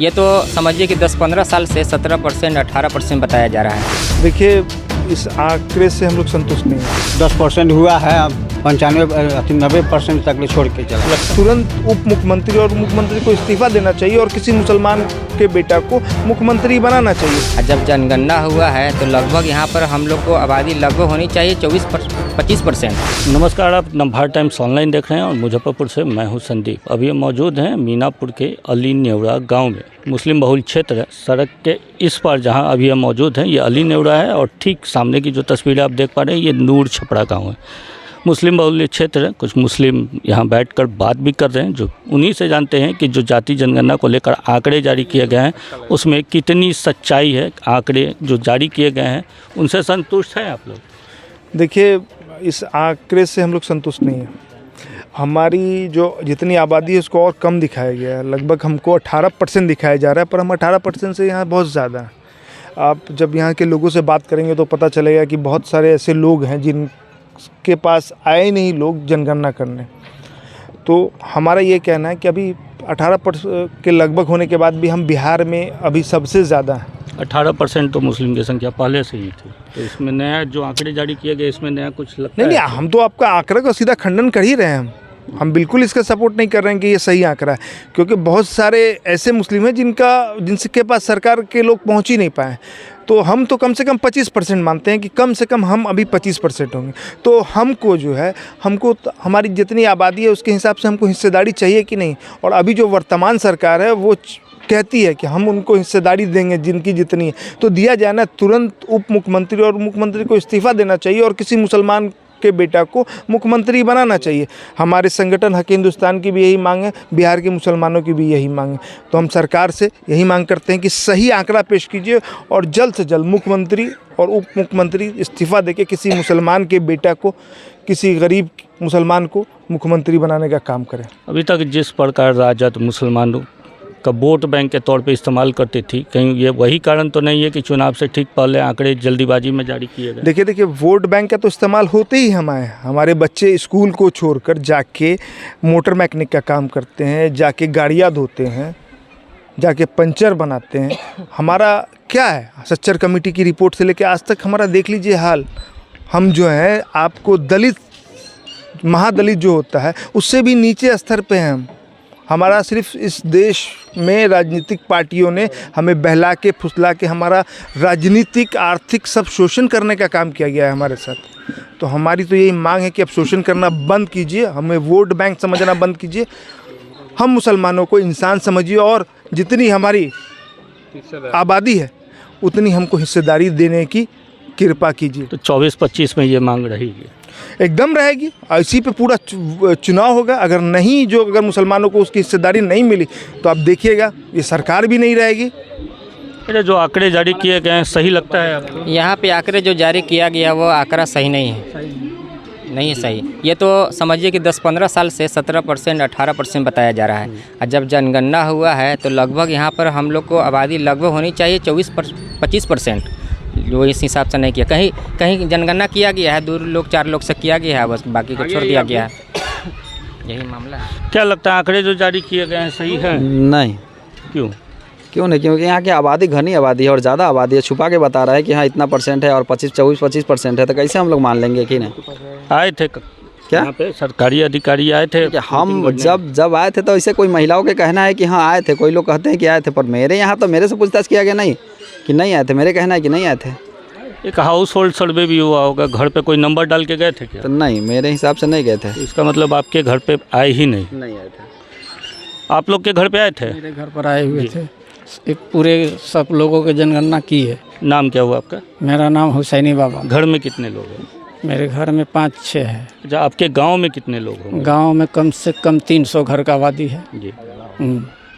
ये तो समझिए कि 10-15 साल से 17%, 18% बताया जा रहा है। देखिए, इस आंकड़े से हम लोग संतुष्ट नहीं हैं। 10% हुआ है, अब 95-90% तक ले छोड़ के चला। तुरंत उप मुख्यमंत्री और मुख्यमंत्री को इस्तीफा देना चाहिए और किसी मुसलमान के बेटा को मुख्यमंत्री बनाना चाहिए। जब जनगणना हुआ है तो लगभग यहाँ पर हम लोग को आबादी लगभग होनी चाहिए 24-25%। नमस्कार, आप नवभारत टाइम्स ऑनलाइन देख रहे हैं और मुजफ्फरपुर से मैं हूं संदीप। अभी हम मौजूद हैं मीनापुर के अली नेवरा गांव में। मुस्लिम बहुल क्षेत्र है। सड़क के इस पार जहां अभी हम मौजूद हैं ये अली नेवरा है और ठीक सामने की जो तस्वीरें आप देख पा रहे हैं ये नूर छपरा गाँव है। मुस्लिम बहुल क्षेत्र है। कुछ मुस्लिम यहाँ बैठकर बात भी कर रहे हैं, जो उन्हीं से जानते हैं कि जो जाति जनगणना को लेकर आंकड़े जारी किए गए हैं उसमें कितनी सच्चाई है। आंकड़े जो जारी किए गए हैं उनसे संतुष्ट हैं आप लोग? देखिए, इस आंकड़े से हम लोग संतुष्ट नहीं हैं। हमारी जो जितनी आबादी है उसको और कम दिखाया गया है। लगभग हमको 18% दिखाया जा रहा है, पर हम 18% से यहाँ बहुत ज़्यादा हैं। आप जब यहाँ के लोगों से बात करेंगे तो पता चलेगा कि बहुत सारे ऐसे लोग हैं जिनके पास आए नहीं लोग जनगणना करने। तो हमारा ये कहना है कि अभी 18% के लगभग होने के बाद भी हम बिहार में अभी सबसे ज़्यादा हैं। 18% तो मुस्लिम की संख्या पहले से ही थी, तो इसमें नया जो आंकड़े जारी किए गए इसमें नया कुछ लगता नहीं, है? हम तो आपका आंकड़ा का सीधा खंडन कर ही रहे हैं। हम बिल्कुल इसका सपोर्ट नहीं कर रहे हैं कि ये सही आंकड़ा है, क्योंकि बहुत सारे ऐसे मुस्लिम हैं जिनके पास सरकार के लोग पहुंच ही नहीं पाए। तो हम तो कम से कम 25% मानते हैं कि कम से कम हम अभी 25% होंगे। तो हमको जो है हमारी जितनी आबादी है उसके हिसाब से हमको हिस्सेदारी चाहिए कि नहीं। और अभी जो वर्तमान सरकार है वो कहती है कि हम उनको हिस्सेदारी देंगे जिनकी जितनी है, तो दिया जाए ना। तुरंत उप मुख्यमंत्री और मुख्यमंत्री को इस्तीफा देना चाहिए और किसी मुसलमान के बेटा को मुख्यमंत्री बनाना चाहिए। हमारे संगठन हक हिंदुस्तान की भी यही मांग है, बिहार के मुसलमानों की भी यही मांग है। तो हम सरकार से यही मांग करते हैं कि सही आंकड़ा पेश कीजिए और जल्द से जल्द मुख्यमंत्री और उप मुख्यमंत्री इस्तीफा देके किसी मुसलमान के बेटा को, किसी गरीब मुसलमान को मुख्यमंत्री बनाने का काम करें। अभी तक जिस प्रकार राजद मुसलमानों का वोट बैंक के तौर पे इस्तेमाल करती थी, कहीं ये वही कारण तो नहीं है कि चुनाव से ठीक पहले आंकड़े जल्दीबाजी में जारी किए गए? देखिए, वोट बैंक का तो इस्तेमाल होते ही हमारे बच्चे स्कूल को छोड़कर जाके मोटर मैकेनिक का काम करते हैं, जाके गाड़ियाँ धोते हैं, जाके पंचर बनाते हैं। हमारा क्या है, सच्चर कमेटी की रिपोर्ट से लेकर आज तक हमारा देख लीजिए हाल। हम जो है आपको दलित, महादलित जो होता है उससे भी नीचे स्तर पे हैं हम। हमारा सिर्फ इस देश में राजनीतिक पार्टियों ने हमें बहला के फुसला के हमारा राजनीतिक आर्थिक सब शोषण करने का काम किया गया है हमारे साथ। तो हमारी तो यही मांग है कि अब शोषण करना बंद कीजिए, हमें वोट बैंक समझना बंद कीजिए, हम मुसलमानों को इंसान समझिए और जितनी हमारी आबादी है उतनी हमको हिस्सेदारी देने की कृपा कीजिए। तो 24-25 में ये मांग रहेगी? एकदम रहेगी। इसी पे पूरा चुनाव होगा। अगर मुसलमानों को उसकी हिस्सेदारी नहीं मिली तो आप देखिएगा ये सरकार भी नहीं रहेगी। अरे, जो आंकड़े जारी किए गए हैं सही लगता है आपको? यहाँ पे आंकड़े जो जारी किया गया वो आंकड़ा सही नहीं है, नहीं है सही। ये तो समझिए कि 10-15 साल से 17%, 18% बताया जा रहा है। और जब जनगणना हुआ है तो लगभग यहाँ पर हम लोग को आबादी लगभग होनी चाहिए 24-25%। जो इस हिसाब से नहीं किया, कहीं जनगणना किया गया है, 2 लोग 4 लोग से किया गया है, बस बाकी को छोड़ दिया गया है। यही मामला है। क्या लगता है आंकड़े जो जारी किए गए हैं सही है? नहीं। क्यों नहीं? क्योंकि यहाँ की आबादी घनी आबादी है और ज़्यादा आबादी है। छुपा के बता रहा है कि हाँ इतना परसेंट है और 24-25% है, तो कैसे हम लोग मान लेंगे कि नहीं? आए थे क्या यहाँ पे सरकारी अधिकारी आए थे? हम जब आए थे तो ऐसे कोई महिलाओं के कहना है कि हाँ आए थे, कोई लोग कहते हैं कि आए थे, पर मेरे यहाँ तो मेरे से पूछताछ किया गया नहीं कि नहीं आए थे। मेरे कहना है कि नहीं आए थे। एक हाउस होल्ड सर्वे भी हुआ होगा, घर पे कोई नंबर डाल के गए थे क्या? तो नहीं, मेरे हिसाब से नहीं गए थे। इसका मतलब आपके घर पे आए ही नहीं? नहीं आए थे। आप लोग के घर पे आए थे? मेरे घर पर आए हुए थे। एक पूरे सब लोगों की जनगणना की है। नाम क्या हुआ आपका? मेरा नाम हुसैनी बाबा। घर में कितने लोग हैं? मेरे घर में 5-6 है। अच्छा, आपके गांव में कितने लोग होंगे? गांव में कम से कम 300 घर का आबादी है जी।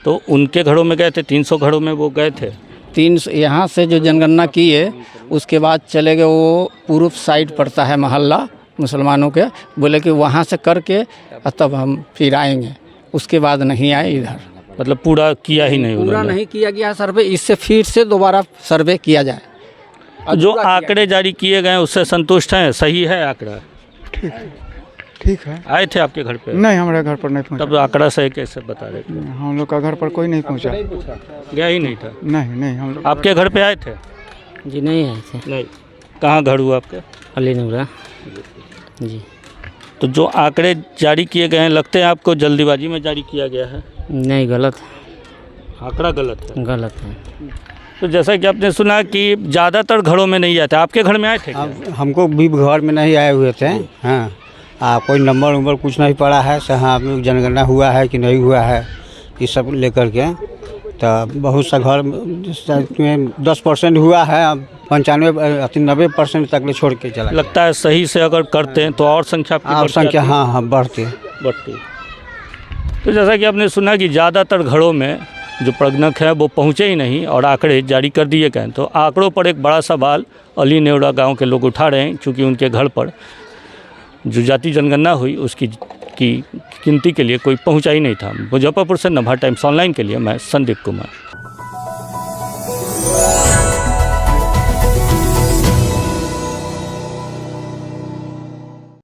तो उनके घरों में गए थे? 300 घरों में वो गए थे? 300 यहाँ से जो जनगणना की है उसके बाद चले गए, वो पूर्व साइड पड़ता है मोहल्ला मुसलमानों के, बोले कि वहाँ से करके तब हम फिर आएंगे। उसके बाद नहीं आए इधर। मतलब पूरा किया ही नहीं? पूरा नहीं किया गया सर्वे, इससे फिर से दोबारा सर्वे किया जाए। जो आंकड़े जारी किए गए उससे संतुष्ट हैं? सही है आंकड़ा? ठीक है। आए थे आपके घर पे? नहीं, हमारे घर पर नहीं पहुंचा। तब आंकड़ा सही कैसे बता रहे थे? हम लोग का घर पर कोई नहीं पहुंचा। गया ही नहीं था? नहीं नहीं, हम लोग आपके घर पे आए थे? जी नहीं आए थे। नहीं। कहाँ घर हुआ आपके? अली नूरा जी। तो जो आंकड़े जारी किए गए हैं लगते हैं आपको जल्दीबाजी में जारी किया गया है? नहीं, गलत आंकड़ा गलत है? गलत है। तो जैसा कि आपने सुना कि ज़्यादातर घरों में नहीं आए थे, आपके घर में आए थे क्या? हमको भी घर में नहीं आए हुए थे। हाँ, कोई नंबर उम्बर कुछ नहीं पड़ा है। हाँ, जनगणना हुआ है कि नहीं हुआ है, ये सब लेकर के तो बहुत सा घर में 10% हुआ है, 95-90% तक ले छोड़ के चला। लगता है सही से अगर करते हैं तो और संख्या आपकी और बढ़ संख्या जाती? हाँ बढ़ती। तो जैसा कि आपने सुना कि ज़्यादातर घरों में जो प्रगणक है वो पहुँचे ही नहीं और आंकड़े जारी कर दिए गए। तो आंकड़ों पर एक बड़ा सवाल अली नेवरा गांव के लोग उठा रहे हैं, क्योंकि उनके घर पर जो जाति जनगणना हुई उसकी गिनती के लिए कोई पहुंचा ही नहीं था। मुजफ्फरपुर से नभा टाइम्स ऑनलाइन के लिए मैं संदीप कुमार।